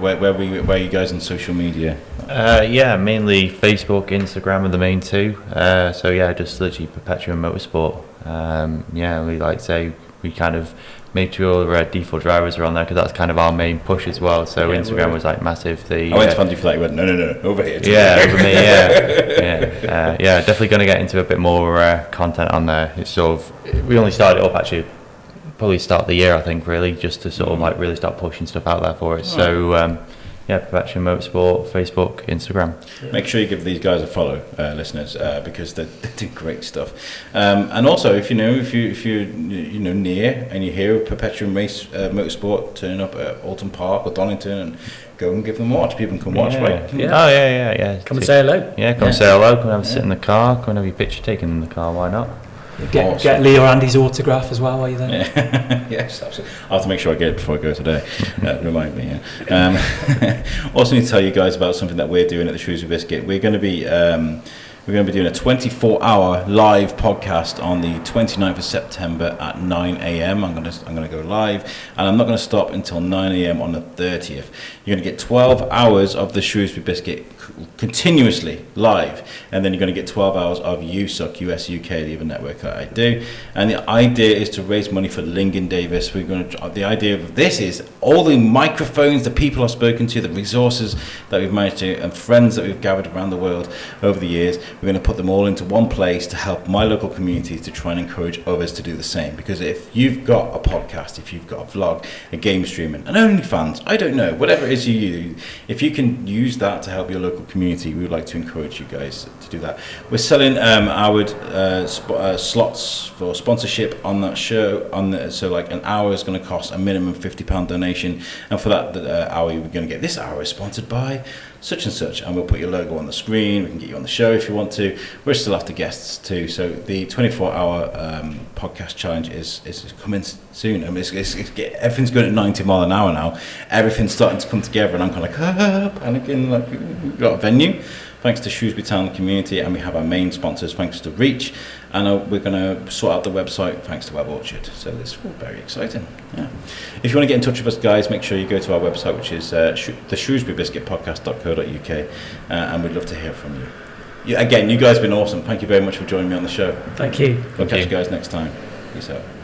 where are you guys on social media? Mainly Facebook, Instagram are the main two. Just literally Perpetuum Motorsport. We like to say we kind of made sure D4 drivers are on there because that's kind of our main push as well. So Instagram was like massive. I went to find you for that. You went, no, over here. Over me. Definitely going to get into a bit more content on there. It's sort of, we only started it up actually probably start of the year, I think, really, just to sort of like really start pushing stuff out there for it. So Perpetuum Motorsport, Facebook, Instagram. Make sure you give these guys a follow, listeners, because they do great stuff. And also, if you're near and you hear Perpetuum Motorsport turning up at Alton Park or Donington, and go and give them a watch. People can watch, right? Yeah. Oh yeah. Come and say hello. Yeah, come and say hello. Come and have a sit in the car. Come and have your picture taken in the car. Why not? Get Lee or Andy's autograph as well while you're there. Yes, absolutely. I'll have to make sure I get it before I go today. Remind me. Also need to tell you guys about something that we're doing at the Shrewsbury Biscuit. We're going to be doing a 24-hour live podcast on the 29th of September at 9 a.m. I'm going to go live, and I'm not going to stop until 9 a.m. on the 30th. You're going to get 12 hours of the Shrewsbury Biscuit continuously live, and then you're going to get 12 hours of USUK, US UK, the other network that I do. And the idea is to raise money for Lingen Davis. The idea of this is all the microphones, the people I've spoken to, the resources that we've managed to, and friends that we've gathered around the world over the years. we're going to put them all into one place to help my local community to try and encourage others to do the same. Because if you've got a podcast, if you've got a vlog, a game streaming, an OnlyFans, I don't know, whatever it is you use, if you can use that to help your local community, we would like to encourage you guys to do that. We're selling our slots for sponsorship on that show. So like an hour is going to cost a minimum £50 donation, and for that hour we're going to get, this hour is sponsored by such and such, and we'll put your logo on the screen. We can get you on the show if you want to. We're still after guests too, so the 24-hour podcast challenge is coming soon. I mean, everything's going at 90 mile an hour now. Everything's starting to come together, and I'm kind of like panicking. Like, we've got a venue thanks to Shrewsbury Town community, and we have our main sponsors thanks to Reach, and we're going to sort out the website thanks to Web Orchard. So it's all very exciting. Yeah. If you want to get in touch with us, guys, make sure you go to our website, which is the Shrewsbury Biscuit podcast.co.uk, and we'd love to hear from you. Again, you guys have been awesome. Thank you very much for joining me on the show. Thank you. We'll catch you guys next time. Peace out.